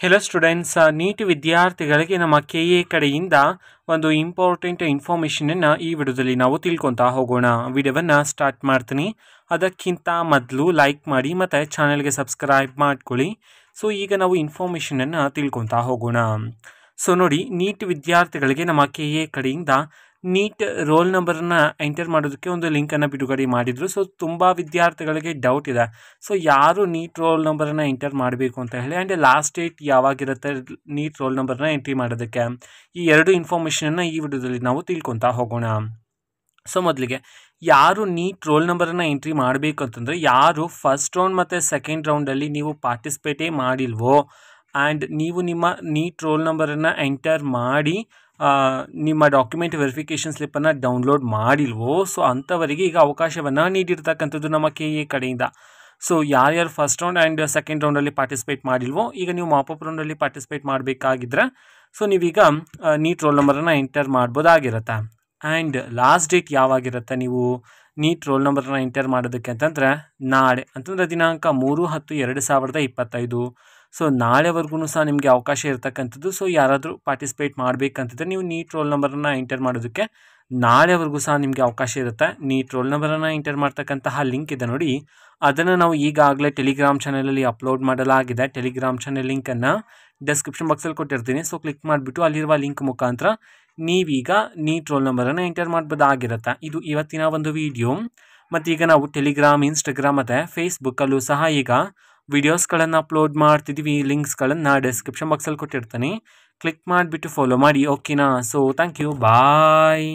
Hello students, neat ವಿದ್ಯಾರ್ಥಿಗಳಿಗೆ ನಮ್ಮ K A ಕಡೆಯಿಂದ ಒಂದು ಇಂಪಾರ್ಟೆಂಟ್ ಇನ್ಫಾರ್ಮೇಷನನ್ನು ಈ ವಿಡಿಯೋದಲ್ಲಿ ನಾವು ತಿಳ್ಕೊತಾ ಹೋಗೋಣ. ವಿಡಿಯೋವನ್ನು ಸ್ಟಾರ್ಟ್ ಮಾಡ್ತೀನಿ. ಅದಕ್ಕಿಂತ ಮೊದಲು ಲೈಕ್ ಮಾಡಿ ಮತ್ತು ಚಾನಲ್ಗೆ ಸಬ್ಸ್ಕ್ರೈಬ್ ಮಾಡ್ಕೊಳ್ಳಿ. ಸೊ ಈಗ ನಾವು ಇನ್ಫಾರ್ಮೇಷನನ್ನು ತಿಳ್ಕೊತಾ ಹೋಗೋಣ. ಸೊ ನೋಡಿ, ನೀಟ್ ವಿದ್ಯಾರ್ಥಿಗಳಿಗೆ ನಮ್ಮ ಕೆ ಎ ಕಡೆಯಿಂದ ನೀಟ್ ರೋಲ್ ನಂಬರನ್ನು ಎಂಟರ್ ಮಾಡೋದಕ್ಕೆ ಒಂದು ಲಿಂಕನ್ನು ಬಿಡುಗಡೆ ಮಾಡಿದರು. ಸೊ ತುಂಬ ವಿದ್ಯಾರ್ಥಿಗಳಿಗೆ ಡೌಟ್ ಇದೆ. ಸೊ ಯಾರು ನೀಟ್ ರೋಲ್ ನಂಬರನ್ನು ಎಂಟರ್ ಮಾಡಬೇಕು ಅಂತ ಹೇಳಿ, ಆ್ಯಂಡ್ ಲಾಸ್ಟ್ ಡೇಟ್ ಯಾವಾಗಿರುತ್ತೆ ನೀಟ್ ರೋಲ್ ನಂಬರ್ನ ಎಂಟ್ರಿ ಮಾಡೋದಕ್ಕೆ, ಈ ಎರಡು ಇನ್ಫಾರ್ಮೇಷನನ್ನು ಈ ವಿಡಿಯೋದಲ್ಲಿ ನಾವು ತಿಳ್ಕೊತಾ ಹೋಗೋಣ. ಸೊ ಮೊದಲಿಗೆ ಯಾರು ನೀಟ್ ರೋಲ್ ನಂಬರನ್ನು ಎಂಟ್ರಿ ಮಾಡಬೇಕು ಅಂತಂದರೆ, ಯಾರು ಫಸ್ಟ್ ರೌಂಡ್ ಮತ್ತು ಸೆಕೆಂಡ್ ರೌಂಡಲ್ಲಿ ನೀವು ಪಾರ್ಟಿಸಿಪೇಟೇ ಮಾಡಿಲ್ವೋ ಆ್ಯಂಡ್ ನೀವು ನಿಮ್ಮ ನೀಟ್ ರೋಲ್ ನಂಬರನ್ನು ಎಂಟರ್ ಮಾಡಿ ನಿಮ್ಮ ಡಾಕ್ಯುಮೆಂಟ್ ವೆರಿಫಿಕೇಷನ್ ಸ್ಲಿಪ್ಪನ್ನು ಡೌನ್ಲೋಡ್ ಮಾಡಿಲ್ವೋ, ಸೊ ಅಂಥವರಿಗೆ ಈಗ ಅವಕಾಶವನ್ನು ನೀಡಿರ್ತಕ್ಕಂಥದ್ದು ನಮ್ಮ ಕೆ ಎ ಕಡೆಯಿಂದ. ಸೊ ಯಾರ್ಯಾರು ಫಸ್ಟ್ ರೌಂಡ್ ಆ್ಯಂಡ್ ಸೆಕೆಂಡ್ ರೌಂಡಲ್ಲಿ ಪಾರ್ಟಿಸಿಪೇಟ್ ಮಾಡಿಲ್ವೋ, ಈಗ ನೀವು ಮಾಪಪ್ ರೌಂಡಲ್ಲಿ ಪಾರ್ಟಿಸಿಪೇಟ್ ಮಾಡಬೇಕಾಗಿದ್ರೆ ಸೊ ನೀವೀಗ ನೀಟ್ ರೋಲ್ ನಂಬರನ್ನು ಎಂಟರ್ ಮಾಡ್ಬೋದಾಗಿರುತ್ತೆ. ಆ್ಯಂಡ್ ಲಾಸ್ಟ್ ಡೇಟ್ ಯಾವಾಗಿರುತ್ತೆ ನೀವು ನೀಟ್ ರೋಲ್ ನಂಬರನ್ನ ಎಂಟರ್ ಮಾಡೋದಕ್ಕೆ ಅಂತಂದರೆ, ನಾಳೆ ಅಂತಂದರೆ ದಿನಾಂಕ 3/10/2025. ಸೊ ನಾಳೆವರೆಗೂ ಸಹ ನಿಮಗೆ ಅವಕಾಶ ಇರತಕ್ಕಂಥದ್ದು. ಸೊ ಯಾರಾದರೂ ಪಾರ್ಟಿಸಿಪೇಟ್ ಮಾಡಬೇಕಂತಿದ್ರೆ ನೀವು ನೀಟ್ ರೋಲ್ ನಂಬರನ್ನು ಎಂಟರ್ ಮಾಡೋದಕ್ಕೆ ನಾಳೆವರೆಗೂ ಸಹ ನಿಮಗೆ ಅವಕಾಶ ಇರುತ್ತೆ. ನೀಟ್ ರೋಲ್ ನಂಬರನ್ನು ಎಂಟರ್ ಮಾಡ್ತಕ್ಕಂತಹ ಲಿಂಕ್ ಇದೆ ನೋಡಿ, ಅದನ್ನು ನಾವು ಈಗಾಗಲೇ ಟೆಲಿಗ್ರಾಮ್ ಚಾನಲಲ್ಲಿ ಅಪ್ಲೋಡ್ ಮಾಡಲಾಗಿದೆ. ಟೆಲಿಗ್ರಾಮ್ ಚಾನಲ್ ಲಿಂಕನ್ನು ಡಿಸ್ಕ್ರಿಪ್ಷನ್ ಬಾಕ್ಸಲ್ಲಿ ಕೊಟ್ಟಿರ್ತೀನಿ. ಸೊ ಕ್ಲಿಕ್ ಮಾಡಿಬಿಟ್ಟು ಅಲ್ಲಿರುವ ಲಿಂಕ್ ಮುಖಾಂತರ ನೀವೀಗ ನೀಟ್ ರೋಲ್ ನಂಬರನ್ನು ಎಂಟರ್ ಮಾಡ್ಬೋದಾಗಿರುತ್ತೆ. ಇದು ಇವತ್ತಿನ ಒಂದು ವಿಡಿಯೋ. ಮತ್ತು ಈಗ ನಾವು ಟೆಲಿಗ್ರಾಮ್, ಇನ್ಸ್ಟಾಗ್ರಾಮ್ ಮತ್ತು ಫೇಸ್ಬುಕ್ಕಲ್ಲೂ ಸಹ ಈಗ ವಿಡಿಯೋಸ್ಗಳನ್ನು ಅಪ್ಲೋಡ್ ಮಾಡ್ತಿದ್ದೀವಿ. ಲಿಂಕ್ಸ್ಗಳನ್ನು ಡಿಸ್ಕ್ರಿಪ್ಷನ್ ಬಾಕ್ಸಲ್ಲಿ ಕೊಟ್ಟಿರ್ತೀನಿ. ಕ್ಲಿಕ್ ಮಾಡಿಬಿಟ್ಟು ಫಾಲೋ ಮಾಡಿ, ಓಕೆನಾ? So thank you, bye.